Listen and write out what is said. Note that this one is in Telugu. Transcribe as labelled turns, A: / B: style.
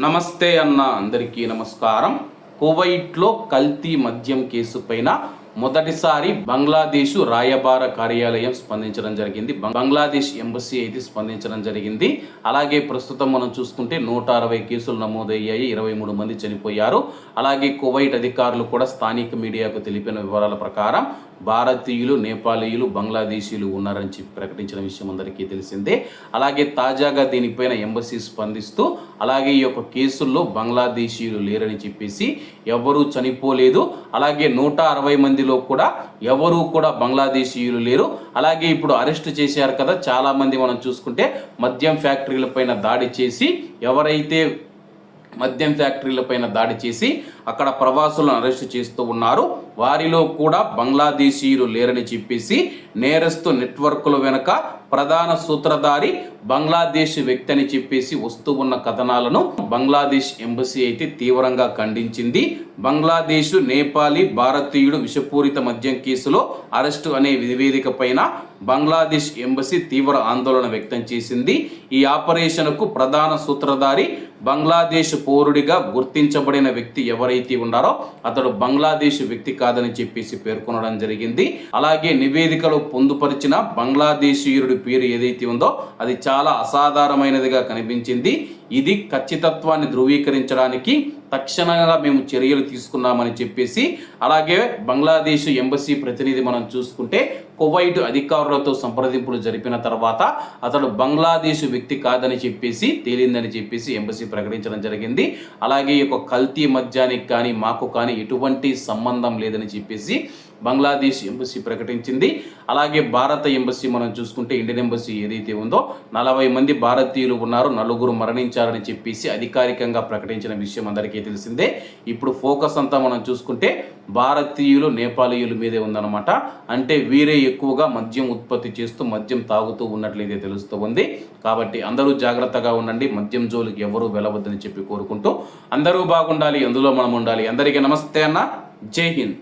A: నమస్తే అన్న అందరికీ నమస్కారం. కువైట్లో కల్తీ మద్యం కేసు పైన మొదటిసారి బంగ్లాదేశ్ రాయబార కార్యాలయం స్పందించడం జరిగింది. బంగ్లాదేశ్ ఎంబసీ అయితే స్పందించడం జరిగింది. అలాగే ప్రస్తుతం మనం చూసుకుంటే 160 కేసులు నమోదయ్యాయి, 23 మంది చనిపోయారు. అలాగే కువైట్ అధికారులు కూడా స్థానిక మీడియాకు తెలిపిన వివరాల ప్రకారం భారతీయులు, నేపాలీయులు, బంగ్లాదేశీయులు ఉన్నారని చెప్పి ప్రకటించిన విషయం అందరికీ తెలిసిందే. అలాగే తాజాగా దీనిపైన ఎంబసీ స్పందిస్తూ అలాగే ఈ యొక్క కేసుల్లో బంగ్లాదేశీయులు లేరని చెప్పేసి ఎవరూ చనిపోలేదు, అలాగే 160 మందిలో కూడా ఎవరూ కూడా బంగ్లాదేశీయులు లేరు. అలాగే ఇప్పుడు అరెస్ట్ చేశారు కదా, చాలా మంది మనం చూసుకుంటే మద్యం ఫ్యాక్టరీల పైన దాడి చేసి ఎవరైతే మద్యం ఫ్యాక్టరీల పైన దాడి చేసి అక్కడ ప్రవాసులను అరెస్ట్ చేస్తూ ఉన్నారు, వారిలో కూడా బంగ్లాదేశీయులు లేరని చెప్పేసి నేరస్తు నెట్వర్క్ల వెనుక ప్రధాన సూత్రధారి బంగ్లాదేశ్ వ్యక్తి అని చెప్పేసి వస్తూ ఉన్న కథనాలను బంగ్లాదేశ్ ఎంబసీ అయితే తీవ్రంగా ఖండించింది. బంగ్లాదేశ్, నేపాలీ, భారతీయుడు విషపూరిత మద్యం కేసులో అరెస్టు అనే నివేదిక పైన బంగ్లాదేశ్ ఎంబసీ తీవ్ర ఆందోళన వ్యక్తం చేసింది. ఈ ఆపరేషన్కు ప్రధాన సూత్రధారి బంగ్లాదేశ్ పౌరుడిగా గుర్తించబడిన వ్యక్తి ఎవరైతే ఉన్నారో అతడు బంగ్లాదేశ్ వ్యక్తి కాదని చెప్పేసి పేర్కొనడం జరిగింది. అలాగే నివేదికలో పొందుపరిచిన బంగ్లాదేశీయుడి పేరు ఏదైతే ఉందో అది చాలా అసాధారణమైనదిగా కనిపించింది. ఇది ఖచ్చితత్వాన్ని ధృవీకరించడానికి తక్షణంగా మేము చర్యలు తీసుకున్నామని చెప్పేసి అలాగే బంగ్లాదేశ్ ఎంబసీ ప్రతినిధి మనం చూసుకుంటే కువైట్ అధికారులతో సంప్రదింపులు జరిపిన తర్వాత అతడు బంగ్లాదేశ్ వ్యక్తి కాదని చెప్పేసి తేలిందని చెప్పేసి ఎంబసీ ప్రకటించడం జరిగింది. అలాగే ఈ కల్తీ మద్యానికి కానీ మాకు కానీ ఎటువంటి సంబంధం లేదని చెప్పేసి బంగ్లాదేశ్ ఎంబసీ ప్రకటించింది. అలాగే భారత ఎంబసీ మనం చూసుకుంటే ఇండియన్ ఎంబసీ ఏదైతే ఉందో 40 మంది భారతీయులు ఉన్నారు, 4 మరణించారని చెప్పేసి అధికారికంగా ప్రకటించిన విషయం అందరికీ తెలిసిందే. ఇప్పుడు ఫోకస్ అంతా మనం చూసుకుంటే భారతీయులు, నేపాలీయుల మీదే ఉందన్నమాట. అంటే వీరే ఎక్కువగా మద్యం ఉత్పత్తి చేస్తూ మద్యం తాగుతూ ఉన్నట్లయితే తెలుస్తూ ఉంది. కాబట్టి అందరూ జాగ్రత్తగా ఉండండి, మద్యం జోలికి ఎవరూ వెళ్ళవద్దని చెప్పి కోరుకుంటూ అందరూ బాగుండాలి, అందులో మనం ఉండాలి. అందరికీ నమస్తే అన్న, జై హింద్.